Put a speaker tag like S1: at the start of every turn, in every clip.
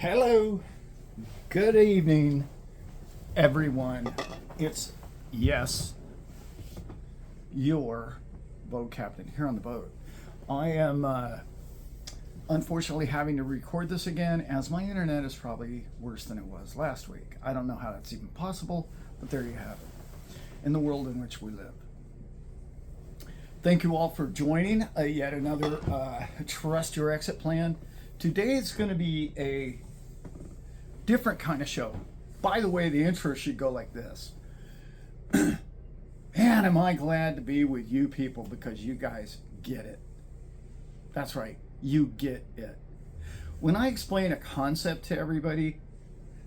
S1: Hello, good evening, everyone. It's, yes, your boat captain here on the boat. I am unfortunately having to record this again as my internet is probably worse than it was last week. I don't know how that's even possible, but there you have it, in the world in which we live. Thank you all for joining yet another Trust Your Exit Plan. Today is going to be a different kind of show. By the way, the intro should go like this. Man, am I glad to be with you people because you guys get it. That's right, you get it. When I explain a concept to everybody,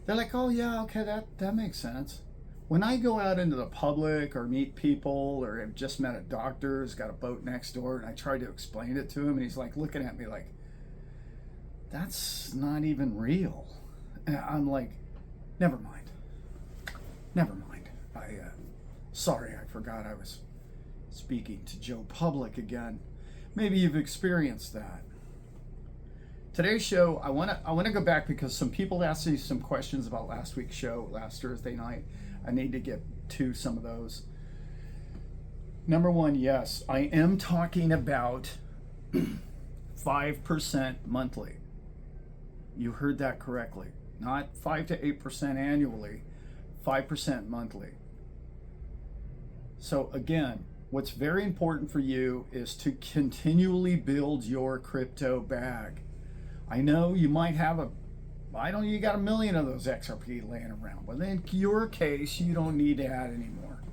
S1: they're like, oh yeah, okay, that makes sense. When I go out into the public or meet people or have just met a doctor who's got a boat next door and I try to explain it to him and he's like looking at me like, that's not even real. And I'm like, never mind. Sorry, I forgot I was speaking to Joe Public again. Maybe you've experienced that. Today's show, I want to go back because some people asked me some questions about last week's show, last Thursday night. I need to get to some of those. Number one, yes, I am talking about 5% monthly. You heard that correctly. Not 5 to 8% annually, 5% monthly. So again, what's very important for you is to continually build your crypto bag. I know you might have you got 1 million of those XRP laying around, but in your case, you don't need to add anymore.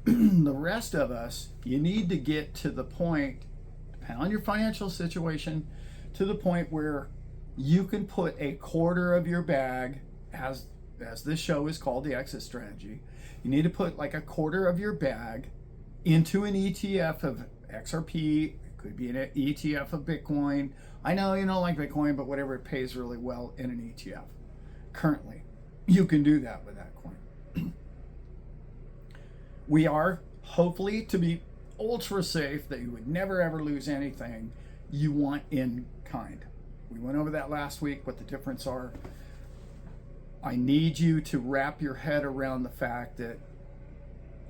S1: The rest of us, you need to get to the point, depending on your financial situation, to the point where you can put a quarter of your bag, as this show is called, the exit strategy. You need to put like a quarter of your bag into an ETF of XRP. It could be an ETF of Bitcoin. I know you don't like Bitcoin, but whatever, it pays really well in an ETF. Currently, you can do that with that coin. We are hopefully to be ultra safe that you would never ever lose anything you want in kind. We went over that last week, what the difference are. I need you to wrap your head around the fact that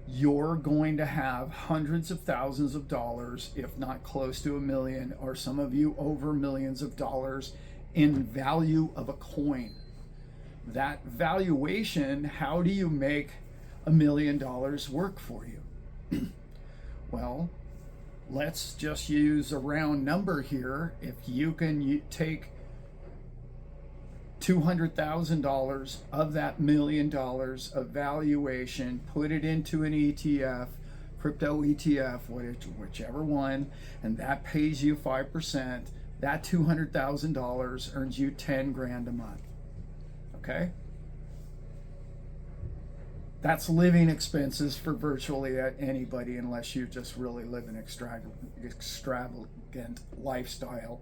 S1: you're going to have hundreds of thousands of dollars, if not close to 1 million, or some of you over millions of dollars in value of a coin. That valuation, how do you make $1 million work for you? Well, let's just use a round number here. If you can take $200,000 of that $1 million of valuation, put it into an ETF, crypto ETF, whichever one, and that pays you 5%, that $200,000 earns you 10 grand a month. Okay? That's living expenses for virtually anybody, unless you just really live an extravagant lifestyle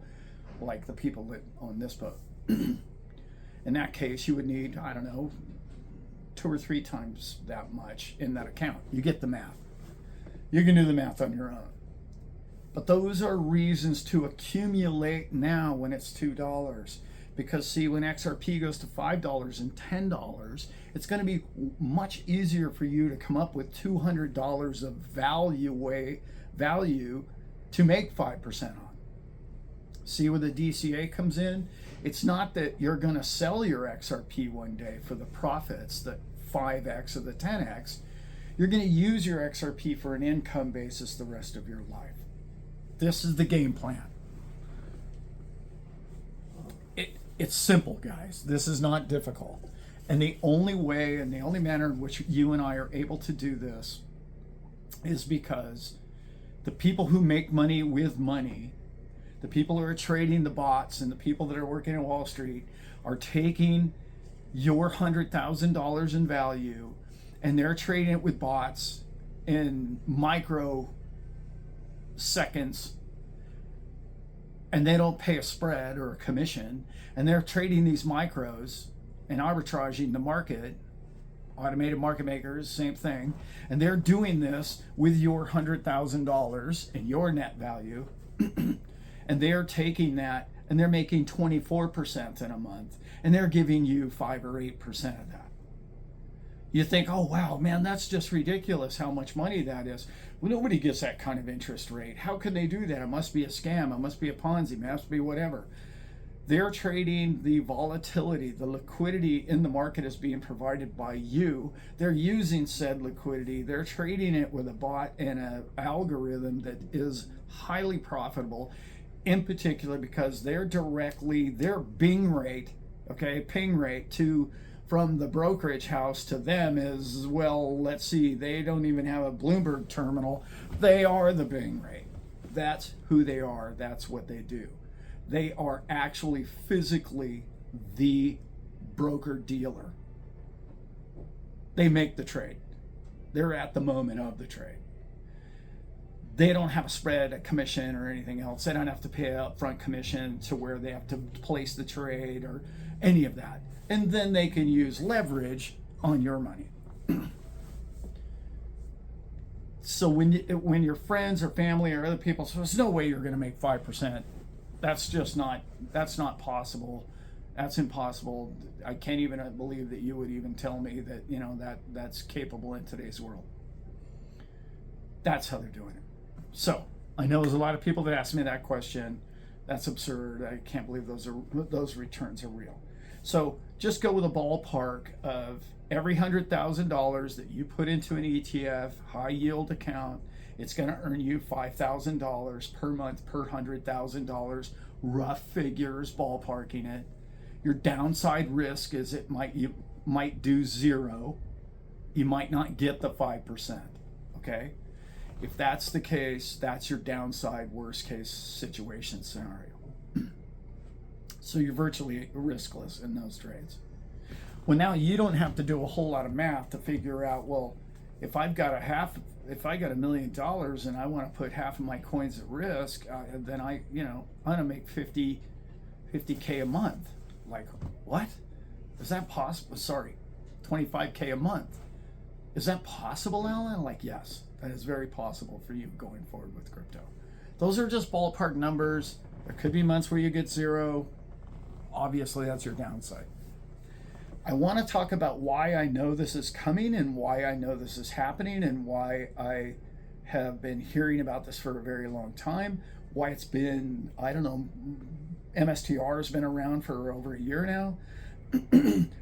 S1: like the people that own this boat. In that case, you would need, I don't know, 2 or 3 times that much in that account. You get the math. You can do the math on your own. But those are reasons to accumulate now when it's $2. Because see, when XRP goes to $5 and $10, it's going to be much easier for you to come up with $200 of value to make 5% on. See where the DCA comes in? It's not that you're going to sell your XRP one day for the profits, the 5x or the 10x. You're going to use your XRP for an income basis the rest of your life. This is the game plan. It's simple, guys. This is not difficult. And the only way and the only manner in which you and I are able to do this is because the people who make money with money, the people who are trading the bots and the people that are working at Wall Street are taking your $100,000 in value and they're trading it with bots in micro seconds, and they don't pay a spread or a commission, and they're trading these micros and arbitraging the market. Automated market makers, same thing, and they're doing this with your $100,000 and your net value, and they're taking that and they're making 24% in a month, and they're giving you 5 or 8% of that. You think, oh wow, man, that's just ridiculous how much money that is. Well, nobody gets that kind of interest rate. How can they do that? It must be a scam. It must be a Ponzi. It must be whatever. They're trading the volatility, the liquidity in the market is being provided by you. They're using said liquidity. They're trading it with a bot and an algorithm that is highly profitable, in particular because their Bing rate, okay, ping rate from the brokerage house to them is, well, let's see, they don't even have a Bloomberg terminal. They are the Bing rate. That's who they are. That's what they do. They are actually physically the broker dealer. They make the trade. They're at the moment of the trade. They don't have a spread, a commission, or anything else. They don't have to pay an upfront commission to where they have to place the trade or any of that. And then they can use leverage on your money. So when your friends or family or other people say, there's no way you're going to make 5%. That's not possible. That's impossible. I can't even believe that you would even tell me that, that's capable in today's world. That's how they're doing it. So I know there's a lot of people that ask me that question. That's absurd. I can't believe those returns are real. So just go with a ballpark of every $100,000 that you put into an ETF high yield account, it's going to earn you $5,000 per month per $100,000. Rough figures, ballparking it. Your downside risk is you might do 0. You might not get the 5%. Okay? If that's the case, that's your downside worst case situation scenario. So you're virtually riskless in those trades. Well, now you don't have to do a whole lot of math to figure out, well, if I got $1 million and I want to put half of my coins at risk, then I'm gonna make 50K a month. Like, what? Is that possible? Sorry, 25K a month. Is that possible, Allan? Like, yes, that is very possible for you going forward with crypto. Those are just ballpark numbers. There could be months where you get 0. Obviously, that's your downside. I want to talk about why I know this is coming and why I know this is happening and why I have been hearing about this for a very long time, why it's been, MSTR has been around for over a year now.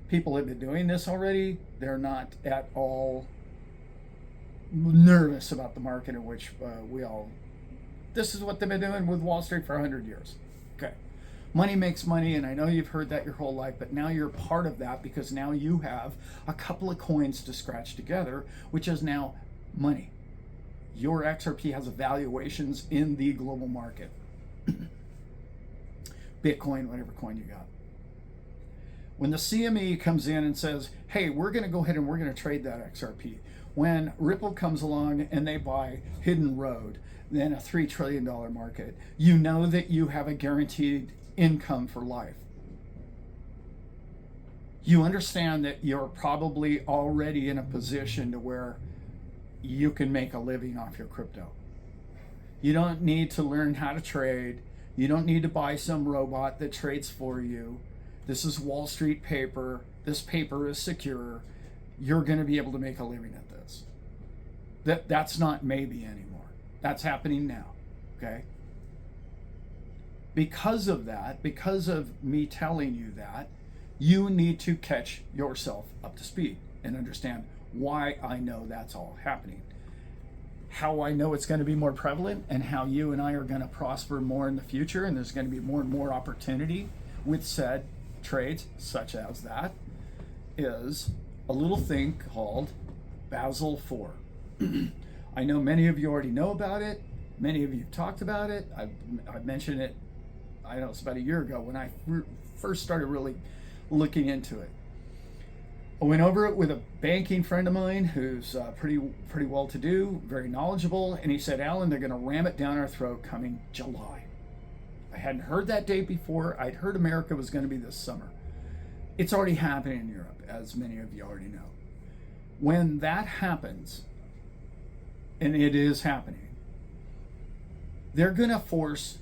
S1: People have been doing this already. They're not at all nervous about the market in which this is what they've been doing with Wall Street for 100 years. Okay. Money makes money, and I know you've heard that your whole life, but now you're part of that because now you have a couple of coins to scratch together, which is now money. Your XRP has valuations in the global market. Bitcoin, whatever coin you got. When the CME comes in and says, hey, we're going to go ahead and we're going to trade that XRP. When Ripple comes along and they buy Hidden Road, then a $3 trillion market, you know that you have a guaranteed income for life. You understand that you're probably already in a position to where you can make a living off your crypto. You don't need to learn how to trade. You don't need to buy some robot that trades for you. This is Wall Street paper. This paper is secure. You're going to be able to make a living at this. That's not maybe anymore. That's happening now. Okay? Because of that, because of me telling you that, you need to catch yourself up to speed and understand why I know that's all happening. How I know it's going to be more prevalent and how you and I are going to prosper more in the future, and there's going to be more and more opportunity with said trades such as that, is a little thing called Basel IV. I know many of you already know about it. Many of you have talked about it. I've mentioned it, it's about a year ago when I first started really looking into it. I went over it with a banking friend of mine who's pretty well-to-do, very knowledgeable, and he said, Allan, they're going to ram it down our throat coming July. I hadn't heard that date before. I'd heard America was going to be this summer. It's already happening in Europe, as many of you already know. When that happens, and it is happening, they're going to force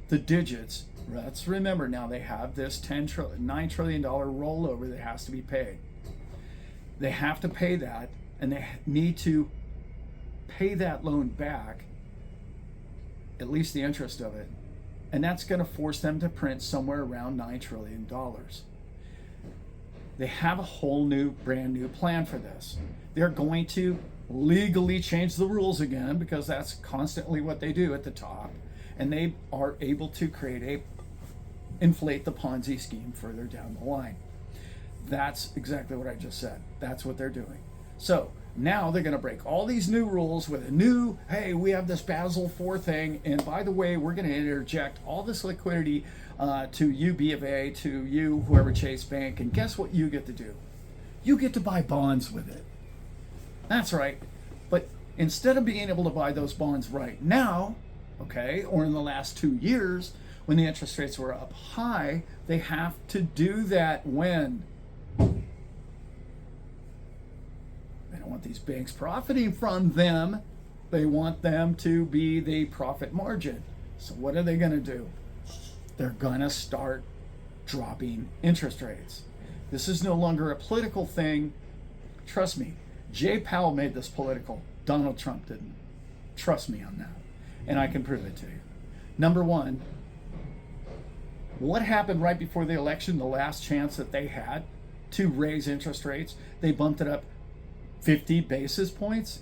S1: the digits let's remember now they have this $9 trillion rollover that has to be paid. They have to pay that, and they need to pay that loan back, at least the interest of it. And that's going to force them to print somewhere around $9 trillion. They have a whole new, brand new plan for this. They're going to legally change the rules again, because that's constantly what they do at the top. And they are able to inflate the Ponzi scheme further down the line. That's exactly what I just said. That's what they're doing. So now they're going to break all these new rules with a new, hey, we have this Basel IV thing, and by the way, we're going to interject all this liquidity to you, B of A, to you, whoever Chase Bank, and guess what you get to do? You get to buy bonds with it. That's right. But instead of being able to buy those bonds right now, okay, or in the last 2 years, when the interest rates were up high, they have to do that when? They don't want these banks profiting from them. They want them to be the profit margin. So what are they going to do? They're going to start dropping interest rates. This is no longer a political thing. Trust me, Jay Powell made this political. Donald Trump didn't. Trust me on that. And I can prove it to you. Number one, what happened right before the election, the last chance that they had to raise interest rates? They bumped it up 50 basis points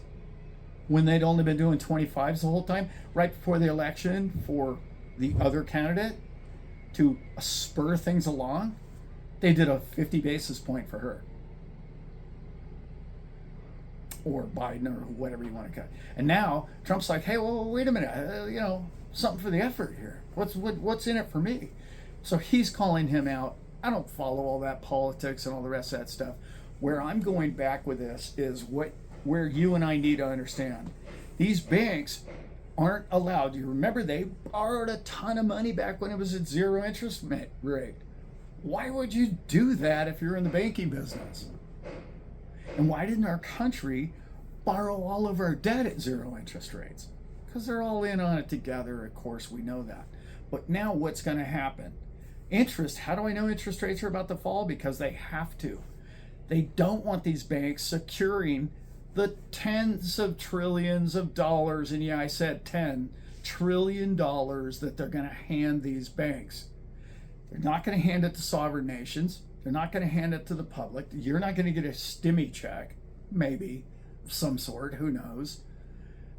S1: when they'd only been doing 25s the whole time, right before the election for the other candidate to spur things along. They did a 50 basis point for her, or Biden, or whatever you want to cut. And now Trump's like, hey, well, wait a minute, something for the effort here. What's in it for me? So he's calling him out. I don't follow all that politics and all the rest of that stuff. Where I'm going back with this is where you and I need to understand. These banks aren't allowed. You remember they borrowed a ton of money back when it was at zero interest rate. Why would you do that if you're in the banking business? And why didn't our country borrow all of our debt at zero interest rates? Because they're all in on it together, of course, we know that. But now what's going to happen? Interest, how do I know interest rates are about to fall? Because they have to. They don't want these banks securing the tens of trillions of dollars, and yeah, I said $10 trillion that they're going to hand these banks. They're not going to hand it to sovereign nations. They're not going to hand it to the public. You're not going to get a stimmy check, maybe, of some sort, who knows.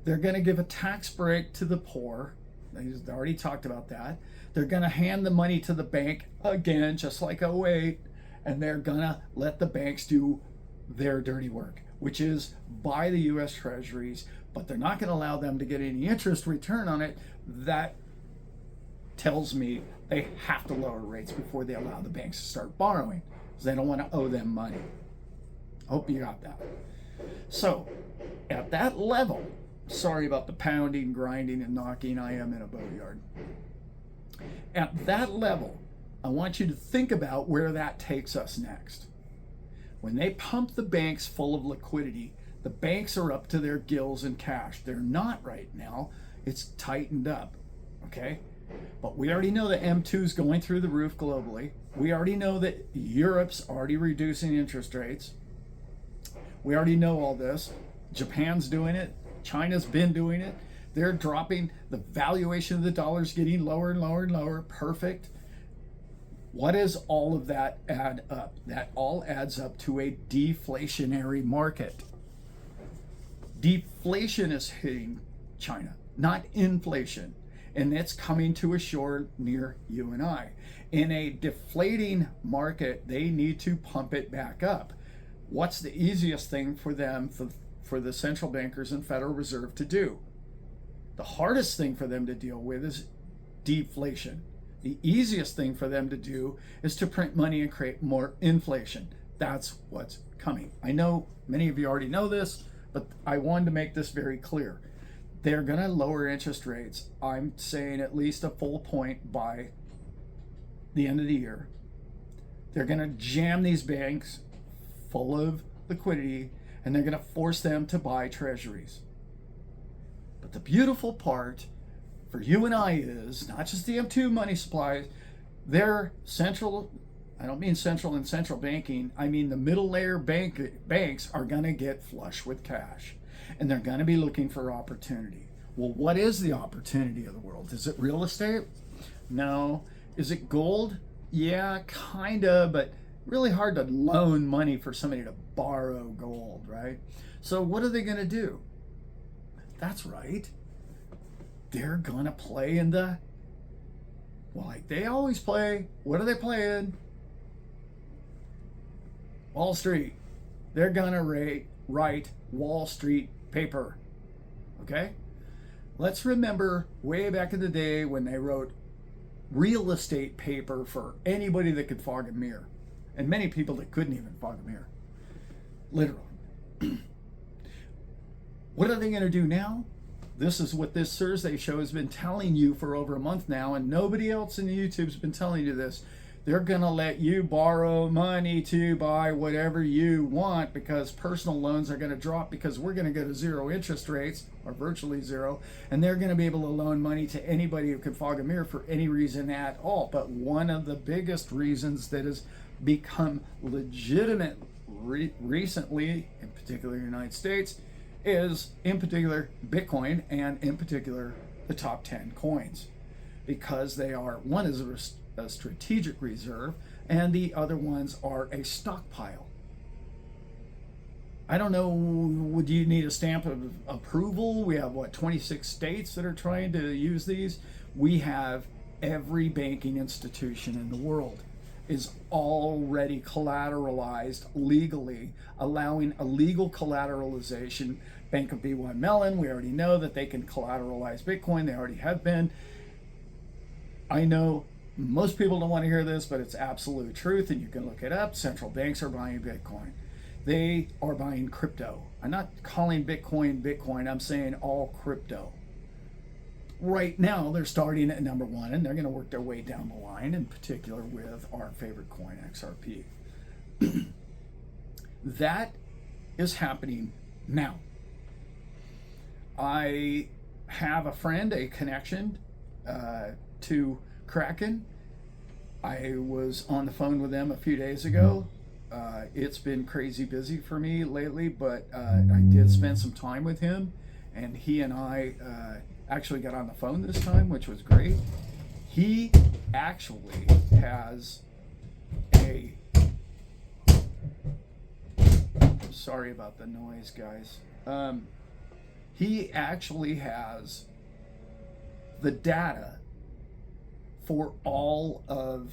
S1: They're going to give a tax break to the poor. They already talked about that. They're going to hand the money to the bank again, just like '08, and they're going to let the banks do their dirty work, which is buy the U.S. Treasuries, but they're not going to allow them to get any interest return on it. That tells me they have to lower rates before they allow the banks to start borrowing, because they don't want to owe them money. Hope you got that. So, at that level, sorry about the pounding, grinding, and knocking, I am in a boatyard. At that level, I want you to think about where that takes us next. When they pump the banks full of liquidity, the banks are up to their gills in cash. They're not right now. It's tightened up, okay? But we already know that M2 is going through the roof globally. We already know that Europe's already reducing interest rates. We already know all this. Japan's doing it. China's been doing it. They're dropping. The valuation of the dollar's getting lower and lower and lower. Perfect. What does all of that add up? That all adds up to a deflationary market. Deflation is hitting China, not inflation. And it's coming to a shore near you and I. In a deflating market, they need to pump it back up. What's the easiest thing for them, for the central bankers and Federal Reserve to do? The hardest thing for them to deal with is deflation. The easiest thing for them to do is to print money and create more inflation. That's what's coming. I know many of you already know this, but I wanted to make this very clear. They're going to lower interest rates. I'm saying at least a full point by the end of the year. They're going to jam these banks full of liquidity, and they're going to force them to buy treasuries. But the beautiful part for you and I is not just the M2 money supplies, they're central. I don't mean central and central banking. I mean the middle layer banks are going to get flush with cash, and they're going to be looking for opportunity. Well, what is the opportunity of the world? Is it real estate? No. Is it gold? Yeah, kind of, but really hard to loan money for somebody to borrow gold, right? So what are they going to do? That's right. They're going to play in the, well, like they always play. What are they playing? Wall Street. They're going to write Wall Street paper. Okay? Let's remember way back in the day when they wrote real estate paper for anybody that could fog a mirror. And many people that couldn't even fog a mirror. Literally. What are they going to do now? This is what this Thursday show has been telling you for over a month now, and nobody else in YouTube's been telling you this. They're going to let you borrow money to buy whatever you want because personal loans are going to drop because we're going to go to zero interest rates, or virtually zero, and they're going to be able to loan money to anybody who can fog a mirror for any reason at all. But one of the biggest reasons that has become legitimate recently, in particular the United States, is in particular Bitcoin, and in particular the top 10 coins, because they are, one is a strategic reserve and the other ones are a stockpile. I don't know, would you need a stamp of approval? We have 26 states that are trying to use these. We have every banking institution in the world is already collateralized legally, allowing illegal collateralization. Bank of B1 Mellon, we already know that they can collateralize Bitcoin. They already have been. I know most people don't want to hear this, but it's absolute truth, and you can look it up. Central banks are buying Bitcoin. They are buying crypto. I'm not calling Bitcoin Bitcoin. I'm saying all crypto. Right now, they're starting at number one, and they're going to work their way down the line, in particular with our favorite coin, XRP. That is happening now. I have a friend, a connection to Kraken. I was on the phone with them a few days ago. It's been crazy busy for me lately, but I did spend some time with him, and he and I actually got on the phone this time, which was great. He actually has a, sorry about the noise, guys. He actually has the data for all of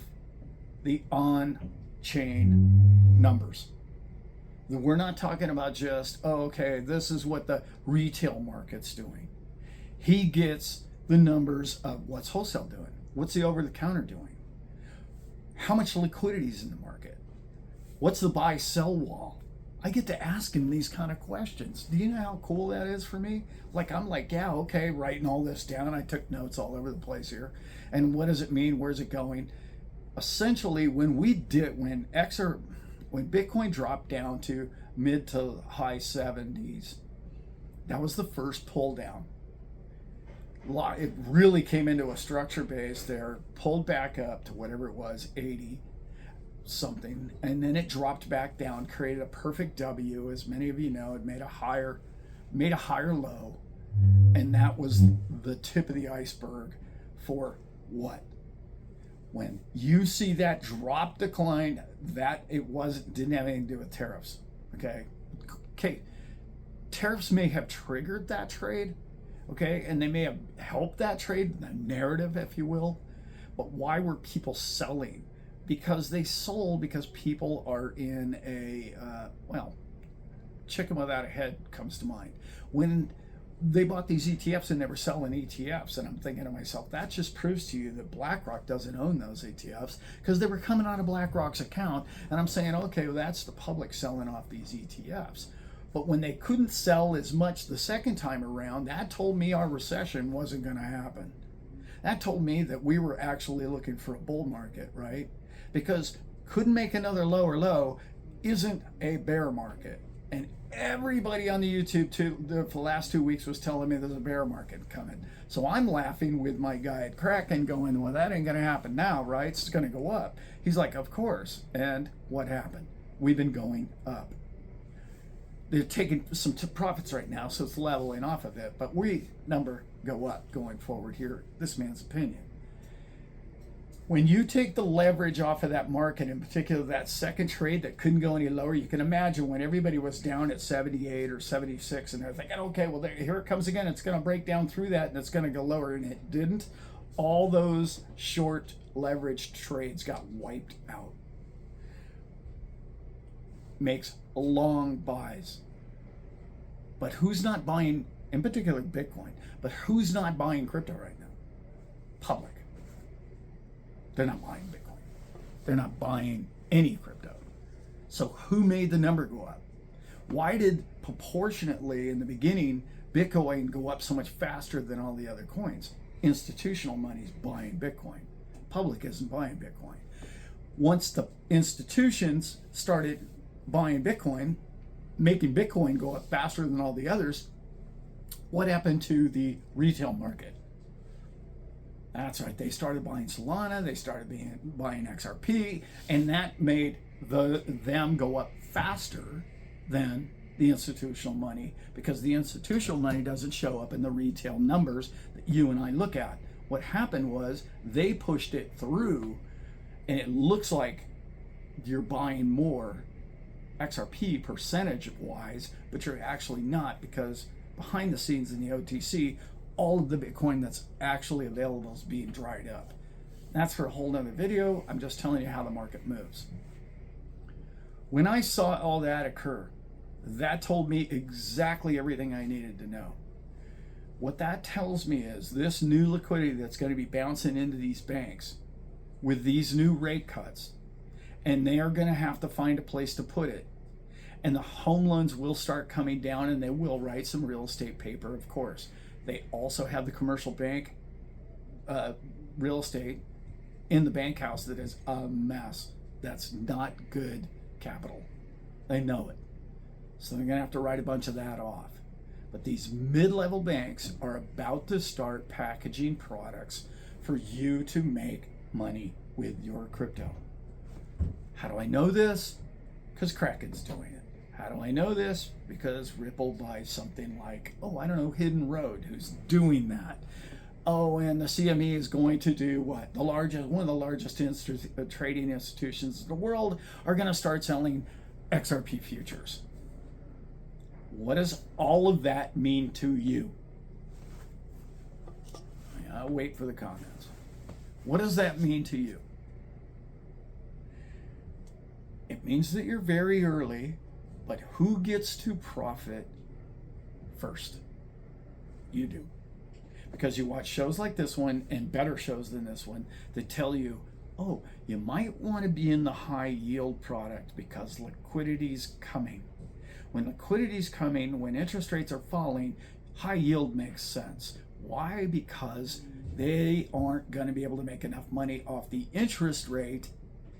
S1: the on-chain numbers. We're not talking about just, oh, okay, this is what the retail market's doing. He gets the numbers of what's wholesale doing, what's the over-the-counter doing, how much liquidity is in the market, what's the buy-sell wall. I get to ask him these kind of questions. Do you know how cool that is for me? I'm like, yeah, okay, writing all this down. I took notes all over the place here. And what does it mean? Where's it going? Essentially, when Bitcoin dropped down to mid to high 70s, that was the first pull down. It really came into a structure base there, pulled back up to whatever it was, 80 something, and then it dropped back down, created a perfect W, as many of you know. It made a higher low, and that was the tip of the iceberg for what? When you see that drop decline, that didn't have anything to do with tariffs. Okay, tariffs may have triggered that trade, okay, and they may have helped that trade, the narrative, if you will. But why were people selling? Because they sold because people are in a, chicken without a head comes to mind. When they bought these ETFs and they were selling ETFs, and I'm thinking to myself, that just proves to you that BlackRock doesn't own those ETFs, because they were coming out of BlackRock's account, and I'm saying, okay, well, that's the public selling off these ETFs. But when they couldn't sell as much the second time around, that told me our recession wasn't going to happen. That told me that we were actually looking for a bull market, right? Because couldn't make another lower low isn't a bear market. And everybody on the YouTube for the last 2 weeks was telling me there's a bear market coming. So I'm laughing with my guy at Kraken going, well, that ain't going to happen now, right? It's going to go up. He's like, of course. And what happened? We've been going up. They're taking some profits right now, so it's leveling off of it. But we number go up going forward here, this man's opinion. When you take the leverage off of that market, in particular that second trade that couldn't go any lower, you can imagine when everybody was down at 78 or 76 and they're thinking, okay, well, here it comes again. It's going to break down through that and it's going to go lower. And it didn't. All those short leveraged trades got wiped out. Makes long buys. But who's not buying, in particular Bitcoin, but who's not buying crypto right now? Public. They're not buying Bitcoin. They're not buying any crypto. So who made the number go up? Why did proportionately in the beginning Bitcoin go up so much faster than all the other coins? Institutional money's buying Bitcoin. Public isn't buying Bitcoin. Once the institutions started buying Bitcoin, making Bitcoin go up faster than all the others, what happened to the retail market? That's right, they started buying Solana, they started buying XRP, and that made them go up faster than the institutional money, because the institutional money doesn't show up in the retail numbers that you and I look at. What happened was they pushed it through, and it looks like you're buying more XRP percentage-wise, but you're actually not, because behind the scenes in the OTC, all of the Bitcoin that's actually available is being dried up. That's for a whole nother video. I'm just telling you how the market moves. When I saw all that occur, that told me exactly everything I needed to know. What that tells me is this new liquidity that's going to be bouncing into these banks with these new rate cuts, and they are going to have to find a place to put it. And the home loans will start coming down, and they will write some real estate paper, of course. They also have the commercial bank real estate in the bank house that is a mess. That's not good capital. They know it. So they're going to have to write a bunch of that off. But these mid-level banks are about to start packaging products for you to make money with your crypto. How do I know this? Because Kraken's doing it. How do I know this? Because Ripple buys something like, I don't know, Hidden Road, who's doing that. And the CME is going to do what? One of the largest trading institutions in the world are going to start selling XRP futures. What does all of that mean to you? I'll wait for the comments. What does that mean to you? It means that you're very early, but who gets to profit first? You do. Because you watch shows like this one and better shows than this one that tell you, you might want to be in the high yield product because liquidity's coming. When liquidity's coming, when interest rates are falling, high yield makes sense. Why? Because they aren't going to be able to make enough money off the interest rate.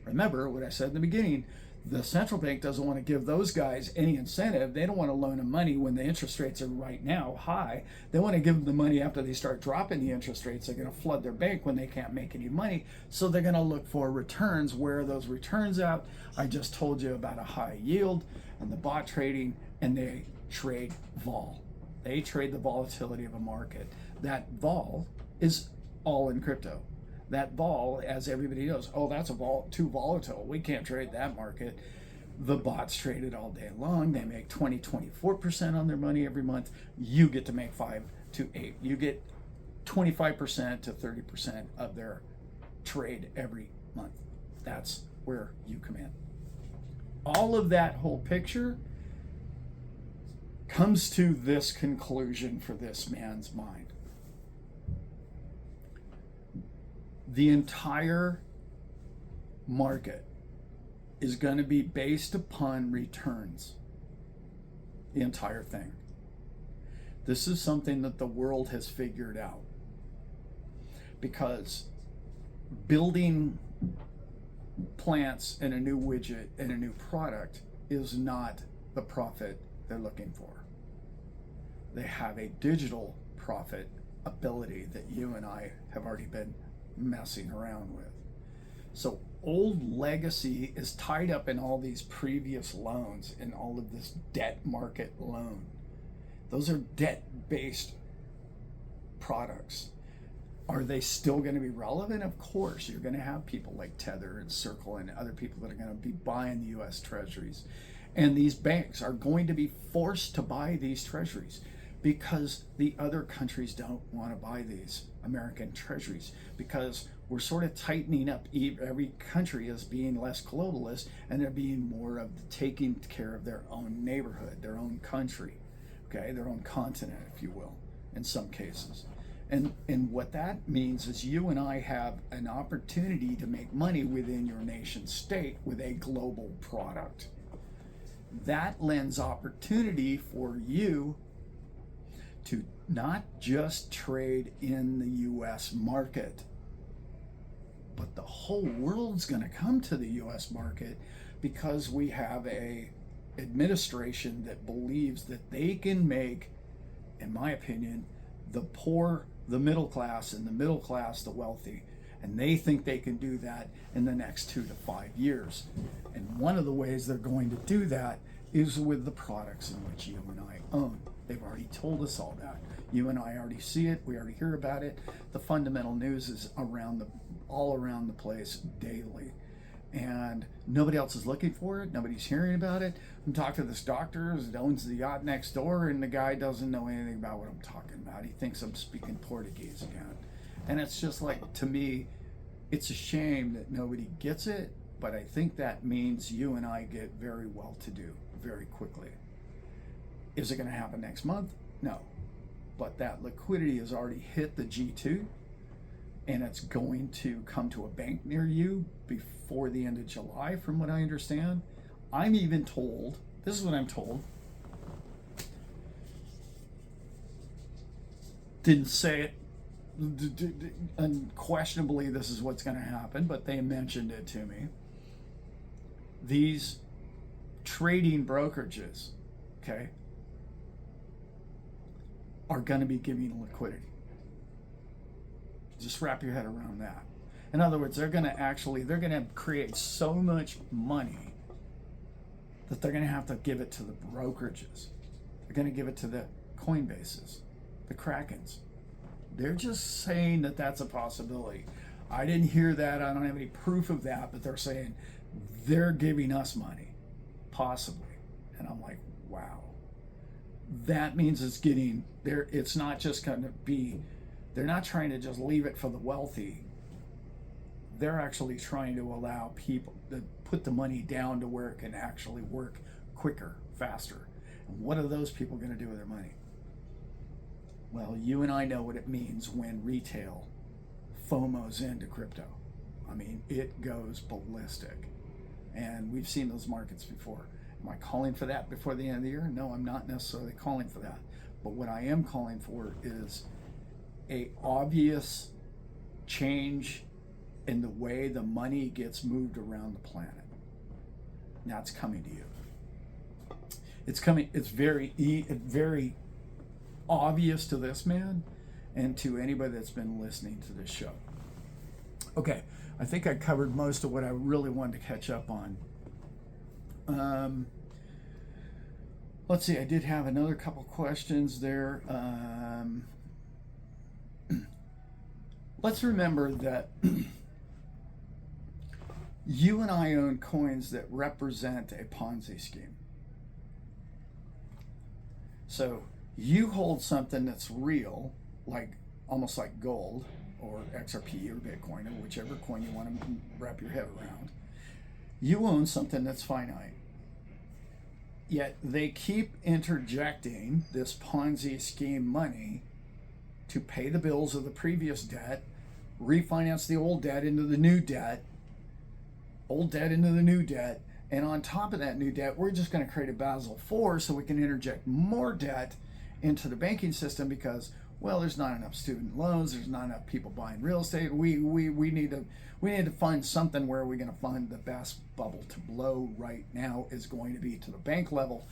S1: Remember what I said in the beginning, the central bank doesn't want to give those guys any incentive. They don't want to loan them money when the interest rates are right now high. They want to give them the money after they start dropping the interest rates. They're going to flood their bank when they can't make any money. So they're going to look for returns. Where are those returns out? I just told you about a high yield and the bot trading, and they trade vol. They trade the volatility of a market. That vol is all in crypto. That vol, as everybody knows, that's too volatile. We can't trade that market. The bots trade it all day long. They make 20, 24% on their money every month. You get to make 5 to 8. You get 25% to 30% of their trade every month. That's where you come in. All of that whole picture comes to this conclusion for this man's mind. The entire market is going to be based upon returns. The entire thing. This is something that the world has figured out. Because building plants and a new widget and a new product is not the profit they're looking for. They have a digital profit ability that you and I have already been messing around with. So old legacy is tied up in all these previous loans and all of this debt market loan. Those are debt-based products. Are they still going to be relevant? Of course. You're going to have people like Tether and Circle and other people that are going to be buying the U.S. treasuries. And these banks are going to be forced to buy these treasuries because the other countries don't want to buy these American treasuries, because we're sort of tightening up. Every country is being less globalist, and they're being more of taking care of their own neighborhood, their own country, okay, their own continent, if you will, in some cases. And what that means is you and I have an opportunity to make money within your nation state with a global product. That lends opportunity for you to not just trade in the US market, but the whole world's going to come to the US market, because we have a administration that believes that they can make, in my opinion, the poor the middle class, and the middle class the wealthy. And they think they can do that in the next 2 to 5 years. And one of the ways they're going to do that is with the products in which you and I own. They've already told us all that. You and I already see it. We already hear about it. The fundamental news is all around the place daily. And nobody else is looking for it. Nobody's hearing about it. I'm talking to this doctor that owns the yacht next door, and the guy doesn't know anything about what I'm talking about. He thinks I'm speaking Portuguese again. And it's just like, to me, it's a shame that nobody gets it, but I think that means you and I get very well to do very quickly. Is it going to happen next month? No. But that liquidity has already hit the G2, and it's going to come to a bank near you before the end of July, from what I understand. I'm even told, this is what I'm told, didn't say it unquestionably this is what's going to happen, but they mentioned it to me. These trading brokerages, okay, are going to be giving liquidity. Just wrap your head around that. In other words, they're going to create so much money that they're going to have to give it to the brokerages. They're going to give it to the Coinbases, the Krakens. They're just saying that that's a possibility. I didn't hear that. I don't have any proof of that, but they're saying they're giving us money, possibly. And I'm like, wow. That means it's getting there. It's not just going to be, they're not trying to just leave it for the wealthy. They're actually trying to allow people to put the money down to where it can actually work quicker, faster. And what are those people going to do with their money? Well, you and I know what it means when retail FOMOs into crypto. I mean, it goes ballistic. And we've seen those markets before. Am I calling for that before the end of the year? No, I'm not necessarily calling for that. But what I am calling for is a obvious change in the way the money gets moved around the planet. That's coming to you. It's coming. It's very obvious to this man and to anybody that's been listening to this show. Okay, I think I covered most of what I really wanted to catch up on. Let's see, I did have another couple questions there. Let's remember that you and I own coins that represent a Ponzi scheme. So you hold something that's real, like almost like gold or XRP or Bitcoin or whichever coin you want to wrap your head around. You own something that's finite. Yet they keep interjecting this Ponzi scheme money to pay the bills of the previous debt, refinance the old debt into the new debt, old debt into the new debt, and on top of that new debt, we're just going to create a Basel IV so we can interject more debt into the banking system because well, there's not enough student loans, there's not enough people buying real estate. We need to find something where we're going to find the best bubble to blow right now is going to be to the bank level,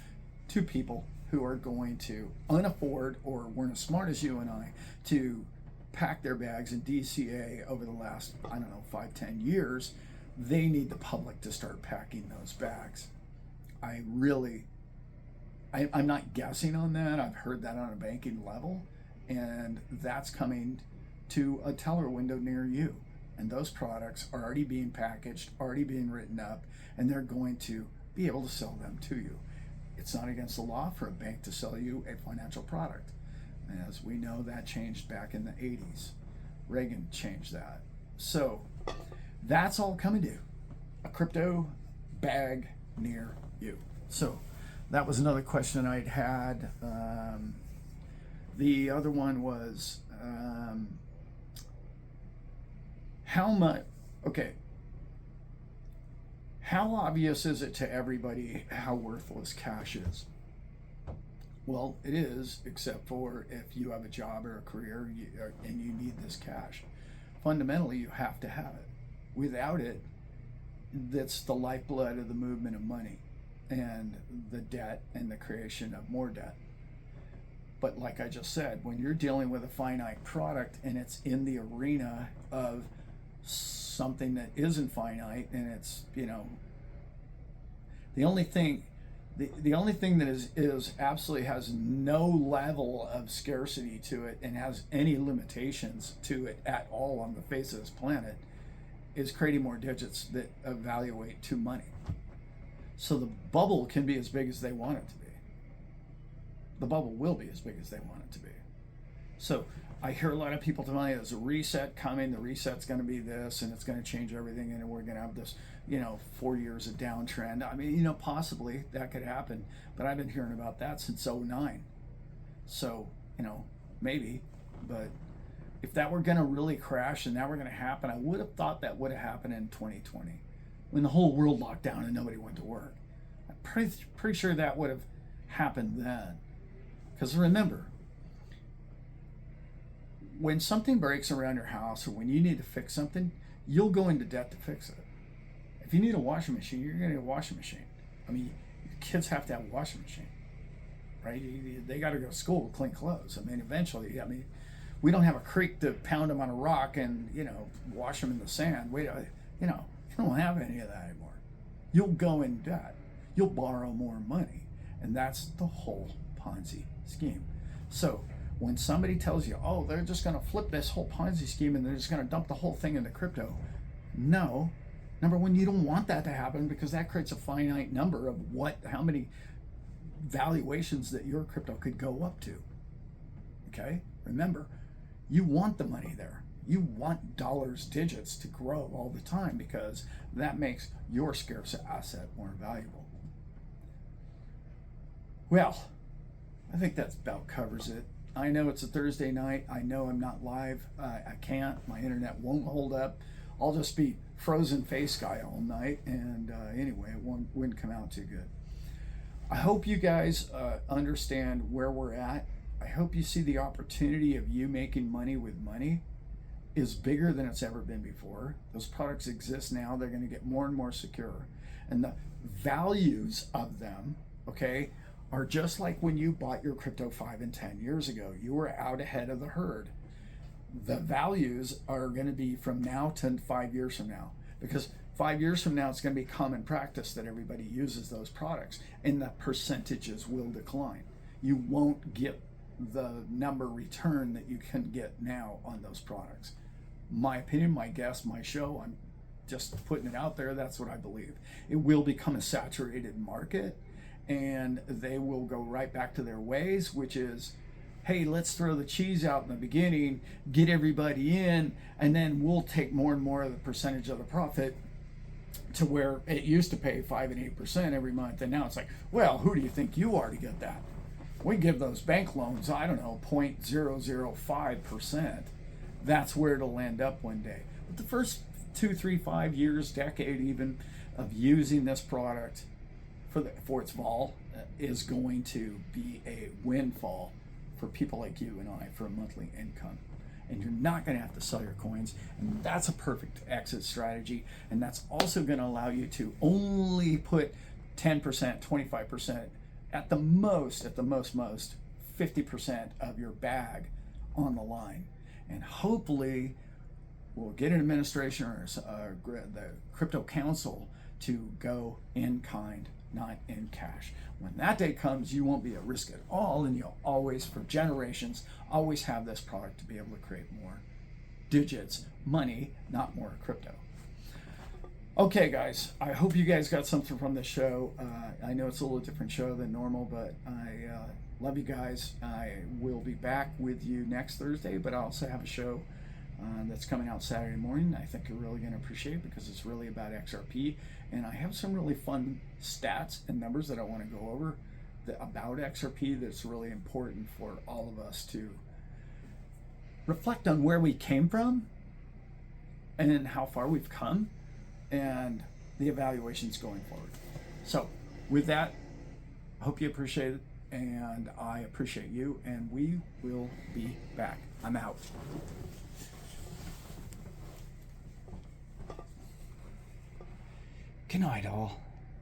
S1: to people who are going to unafford or weren't as smart as you and I to pack their bags in DCA over the last, I don't know, 5-10 years. They need the public to start packing those bags. I'm not guessing on that. I've heard that on a banking level, and that's coming to a teller window near you. And those products are already being packaged, already being written up, and they're going to be able to sell them to you. It's not against the law for a bank to sell you a financial product. As we know, that changed back in the 80s. Reagan changed that. So that's all coming to a crypto bag near you. So that was another question I'd had. The other one was how obvious is it to everybody how worthless cash is? Well, it is, except for if you have a job or a career and you need this cash. Fundamentally, you have to have it. Without it, that's the lifeblood of the movement of money and the debt and the creation of more debt. But like I just said, when you're dealing with a finite product and it's in the arena of something that isn't finite, and it's, the only thing that is absolutely has no level of scarcity to it and has any limitations to it at all on the face of this planet is creating more digits that evaluate to money. So the bubble can be as big as they want it to be. The bubble will be as big as they want it to be. So I hear a lot of people telling me there's a reset coming, the reset's going to be this, and it's going to change everything, and we're going to have this, 4 years of downtrend. I mean, possibly that could happen, but I've been hearing about that since 2009. So, maybe, but if that were going to really crash and that were going to happen, I would have thought that would have happened in 2020 when the whole world locked down and nobody went to work. I'm pretty sure that would have happened then. Because remember, when something breaks around your house or when you need to fix something, you'll go into debt to fix it. If you need a washing machine, you're going to need a washing machine. I mean, your kids have to have a washing machine, right? They got to go to school to clean clothes. I mean, eventually, we don't have a creek to pound them on a rock and, wash them in the sand. You don't have any of that anymore. You'll go in debt. You'll borrow more money. And that's the whole Ponzi scheme. So when somebody tells you, oh, they're just going to flip this whole Ponzi scheme and they're just going to dump the whole thing into crypto. No. Number one, you don't want that to happen because that creates a finite number of how many valuations that your crypto could go up to. Okay? Remember, you want the money there. You want dollars, digits to grow all the time because that makes your scarce asset more valuable. Well, I think that about covers it. I know it's a Thursday night. I know I'm not live. I can't. My internet won't hold up. I'll just be frozen face guy all night. And anyway, it wouldn't come out too good. I hope you guys understand where we're at. I hope you see the opportunity of you making money with money is bigger than it's ever been before. Those products exist now. They're going to get more and more secure. And the values of them, okay, are just like when you bought your crypto 5 and 10 years ago. You were out ahead of the herd. The values are going to be from now to 5 years from now, because 5 years from now it's going to be common practice that everybody uses those products and the percentages will decline. You won't get the number return that you can get now on those products. My opinion, my guess, my show, I'm just putting it out there. That's what I believe. It will become a saturated market and they will go right back to their ways, which is, hey, let's throw the cheese out in the beginning, get everybody in, and then we'll take more and more of the percentage of the profit to where it used to pay 5 and 8% every month. And now it's like, well, who do you think you are to get that? We give those bank loans, I don't know, 0.005%. That's where it'll end up one day. But the first 2, 3, 5 years, decade even, of using this product for its vol is going to be a windfall for people like you and I for a monthly income. And you're not going to have to sell your coins, and that's a perfect exit strategy. And that's also going to allow you to only put 10%, 25%, at the most 50% of your bag on the line. And hopefully we'll get an administration or the crypto council to go in kind, not in cash. When that day comes, you won't be at risk at all, and you'll always, for generations, always have this product to be able to create more digits, money, not more crypto. Okay, guys, I hope you guys got something from this show. I know it's a little different show than normal, but I love you guys. I will be back with you next Thursday, but I also have a show that's coming out Saturday morning. I think you're really going to appreciate, because it's really about XRP, and I have some really fun stats and numbers that I want to go over about XRP that's really important for all of us to reflect on where we came from and how far we've come and the evaluations going forward. So with that, I hope you appreciate it, and I appreciate you, and we will be back. I'm out. Good night, all.